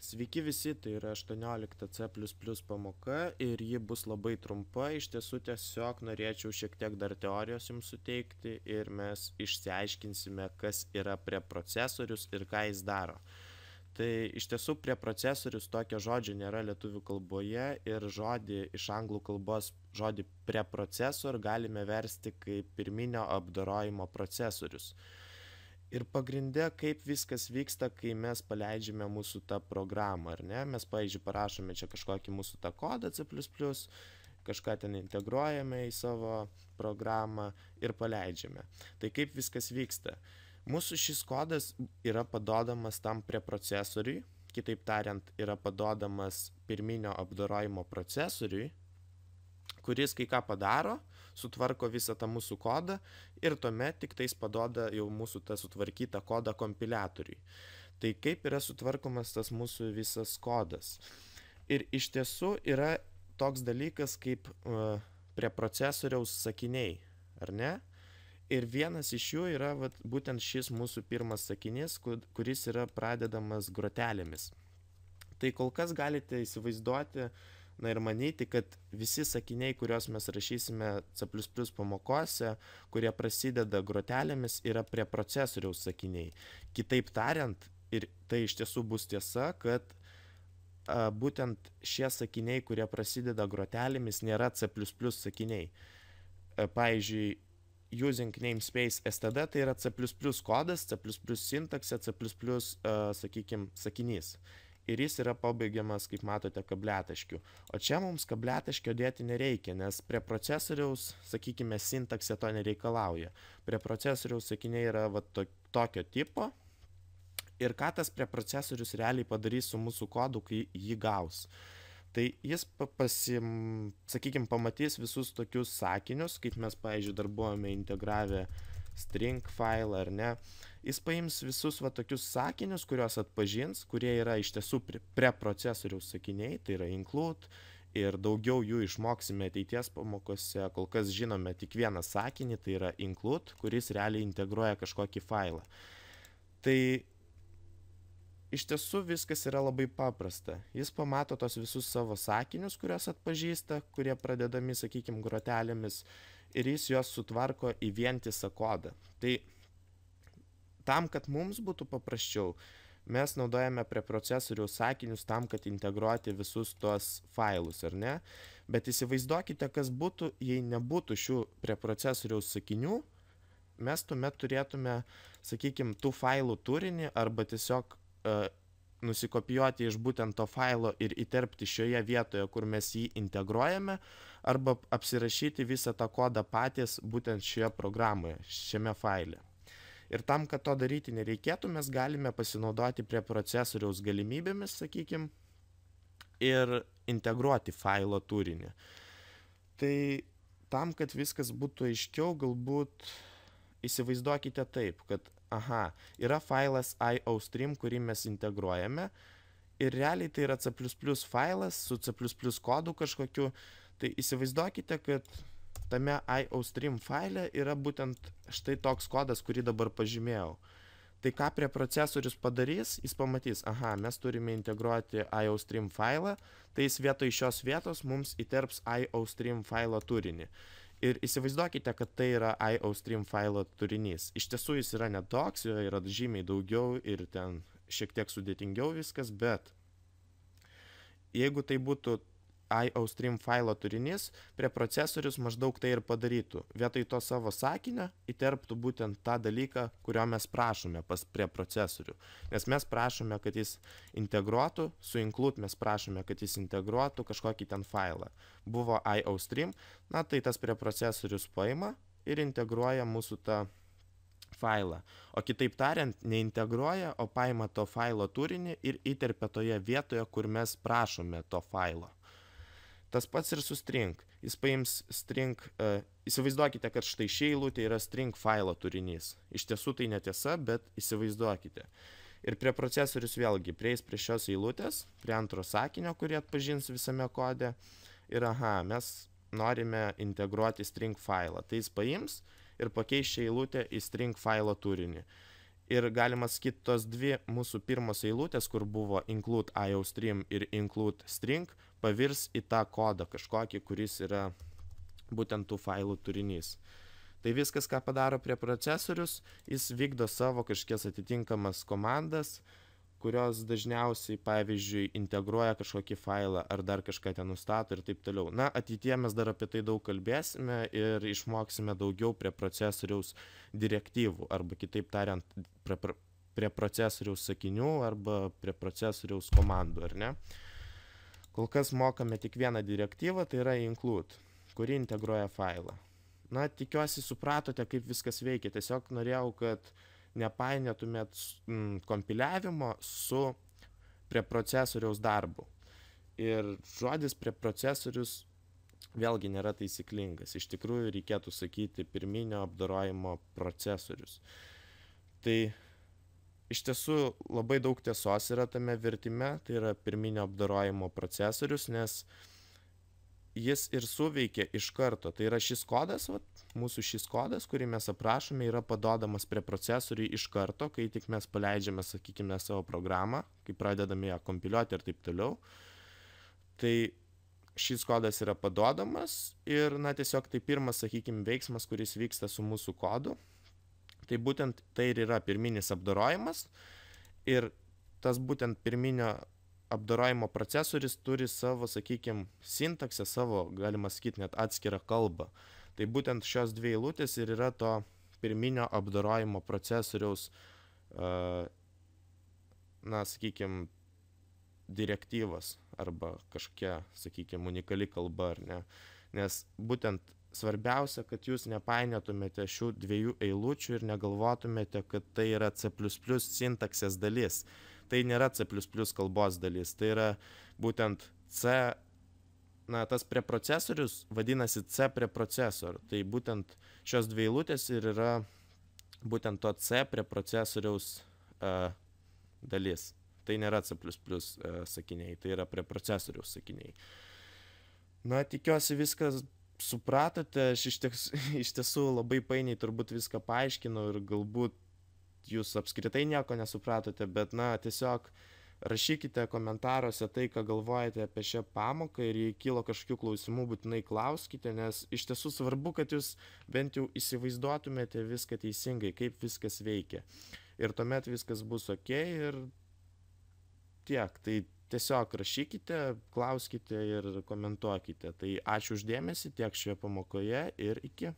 Sveiki visi, tai yra 18 C++ pamoka ir ji bus labai trumpa. Iš tiesų tiesiog norėčiau šiek tiek dar teorijos jums suteikti ir mes išsiaiškinsime, kas yra preprocesorius ir ką jis daro. Tai iš tiesų preprocesorius tokio žodžio nėra lietuvių kalboje ir žodį iš anglų kalbos žodį preprocesor galime versti kaip pirminio apdorojimo procesorius. Ir pagrinde, kaip viskas vyksta, kai mes paleidžiame mūsų tą programą, ar ne? Mes, pavyzdžiui, parašome čia kažkokį mūsų tą kodą C++, kažką ten integruojame į savo programą ir paleidžiame. Tai kaip viskas vyksta? Mūsų šis kodas yra paduodamas tam preprocesoriui, kitaip tariant, yra paduodamas pirminio apdorojimo procesoriui, kuris kai ką padaro, sutvarko visą tą mūsų kodą ir tuomet tik tais paduoda jau mūsų tą sutvarkytą kodą kompiliatoriui. Tai kaip yra sutvarkomas tas mūsų visas kodas? Ir iš tiesų yra toks dalykas kaip preprocesoriaus sakiniai, ar ne? Ir vienas iš jų yra būtent šis mūsų pirmas sakinys, kuris yra pradedamas grotelėmis. Tai kol kas galite įsivaizduoti, ir manyti, kad visi sakiniai, kuriuos mes rašysime C++ pamokose, kurie prasideda grotelėmis, yra preprocesoriaus sakiniai. Kitaip tariant, ir tai iš tiesų bus tiesa, kad būtent šie sakiniai, kurie prasideda grotelėmis, nėra C++ sakiniai. Pavyzdžiui, using namespace std tai yra C++ kodas, C++ sintaksė, C++, sakykime, sakinys. Ir jis yra pabaigiamas, kaip matote, kabliataškiu. O čia mums kabliataškio dėti nereikia, nes preprocesoriaus, sakykime, sintaksė to nereikalauja. Preprocesoriaus sakiniai yra tokio tipo. Ir ką tas preprocesorius realiai padarys su mūsų kodu, kai jį gaus. Tai jis, sakykime, pamatys visus tokius sakinius, kaip mes, pavyzdžiui, dar buvome integravę string failą, ar ne. Jis paims visus tokius sakinius, kuriuos atpažins, kurie yra iš tiesų preprocesoriaus sakiniai, tai yra include, ir daugiau jų išmoksime ateities pamokose. Kol kas žinome tik vieną sakinį, tai yra include, kuris realiai integruoja kažkokį failą. Tai iš tiesų viskas yra labai paprasta. Jis pamato tos visus savo sakinius, kuriuos atpažįsta, kurie pradedami, sakykime, grotelėmis, ir jis juos sutvarko į vientisą kodą. Tai tam, kad mums būtų paprasčiau, mes naudojame preprocesoriaus sakinius tam, kad integruoti visus tuos failus, ar ne? Bet įsivaizduokite, kas būtų, jei nebūtų šių preprocesoriaus sakinių, mes tuomet turėtume, sakykime, tų failų turinį arba tiesiog nusikopijuoti iš būtent to failo ir įterpti šioje vietoje, kur mes jį integruojame, arba apsirašyti visą tą kodą patys būtent šioje programoje, šiame faile. Ir tam, kad to daryti nereikėtų, mes galime pasinaudoti preprocesoriaus galimybėmis, sakykime, ir integruoti failo turinį. Tai tam, kad viskas būtų aiškiau, galbūt įsivaizduokite taip, kad yra failas iostream, kurį mes integruojame, ir realiai tai yra C++ failas su C++ kodu kažkokiu. Tai įsivaizduokite, kad tame iostream faile yra būtent štai toks kodas, kurį dabar pažymėjau. Tai ką preprocesorius padarys, jis pamatys, mes turime integruoti iostream failą, tai jis vietoj šios vietos mums įterps iostream failo turinį. Ir įsivaizduokite, kad tai yra iostream failo turinys. Iš tiesų jis yra netoks, jo yra žymiai daugiau ir ten šiek tiek sudėtingiau viskas, bet jeigu tai būtų iostream failo turinys, preprocesorius maždaug tai ir padarytų. Vietoj to savo sakinio įterptų būtent tą dalyką, kurio mes prašome pas preprocesorių. Nes mes prašome, kad jis integruotų, su include mes prašome, kad jis integruotų kažkokį ten failą. Buvo iostream, tai tas preprocesorius paima ir integruoja mūsų tą failą. O kitaip tariant, neintegruoja, o paima to failo turinį ir įterpia toje vietoje, kur mes prašome to failo. Tas pats ir su string. Jis paims string, įsivaizduokite, kad štai ši eilutė yra string failo turinys. Iš tiesų tai netiesa, bet įsivaizduokite. Ir preprocesorius vėlgi prieis prie šios eilutės, prie antro sakinio, kurį atpažins visame kode. Ir mes norime integruoti string failą. Tai jis paims ir pakeis šią eilutę į string failo turinį. Ir galima sakyti, tos dvi mūsų pirmos eilutės, kur buvo include IOStream ir include string, pavirs į tą kodą kažkokį, kuris yra būtent tų failų turinys. Tai viskas, ką padaro prie procesorius, jis vykdo savo kažkokias atitinkamas komandas, kurios dažniausiai, pavyzdžiui, integruoja kažkokį failą ar dar kažką ten nustato ir taip toliau. Na, ateityje mes dar apie tai daug kalbėsime ir išmoksime daugiau prie procesoriaus direktyvų, arba kitaip tariant, prie procesoriaus sakinių arba prie procesoriaus komandų, ar ne? Kol kas mokame tik vieną direktyvą, tai yra include, kuri integruoja failą. Na, tikiuosi supratote, kaip viskas veikia. Tiesiog norėjau, kad nepainiotumėt kompiliavimo su prie procesoriaus darbu. Ir žodis prie procesorius vėlgi nėra taisyklingas. Iš tikrųjų reikėtų sakyti pirminio apdorojimo procesorius. Tai iš tiesų labai daug tiesos yra tame vertime, tai yra pirminio apdorojimo procesorius, nes jis ir suveikia iš karto. Tai yra šis kodas, mūsų šis kodas, kurį mes aprašome, yra paduodamas prie procesoriui iš karto, kai tik mes paleidžiame, sakykime, savo programą, kai pradedame ją kompiliuoti ir taip toliau. Tai šis kodas yra paduodamas ir, na, tiesiog tai pirmas, sakykime, veiksmas, kuris vyksta su mūsų kodu. Tai būtent tai ir yra pirminis apdorojimas ir tas būtent pirminio apdorojimo procesorius turi savo, sakykime, sintaksę, savo, galima sakyti, net atskirą kalbą. Tai būtent šios dvi eilutės ir yra to pirminio apdorojimo procesoriaus, na, sakykime, direktyvos arba kažkokia, sakykime, unikali kalba, ar ne. Nes būtent svarbiausia, kad jūs nepainiotumėte šių dviejų eilučių ir negalvotumėte, kad tai yra C++ sintaksės dalis. Tai nėra C++ kalbos dalis, tai yra būtent C, na, tas preprocesorius vadinasi C preprocesor. Tai būtent šios dvi eilutės ir yra būtent to C preprocesoriaus dalis. Tai nėra C++ sakiniai, tai yra preprocesoriaus sakiniai. Na, tikiuosi viskas supratote, aš iš tiesų labai painiai turbūt viską paaiškinau ir galbūt jūs apskritai nieko nesupratote, bet, na, tiesiog rašykite komentaruose tai, ką galvojate apie šią pamoką ir jei kilo kažkokių klausimų, būtinai klauskite, nes iš tiesų svarbu, kad jūs bent jau įsivaizduotumėte viską teisingai, kaip viskas veikia. Ir tuomet viskas bus ok ir tiek. Tai tiesiog rašykite, klauskite ir komentuokite. Tai ačiū už dėmesį tiek šioje pamokoje ir iki.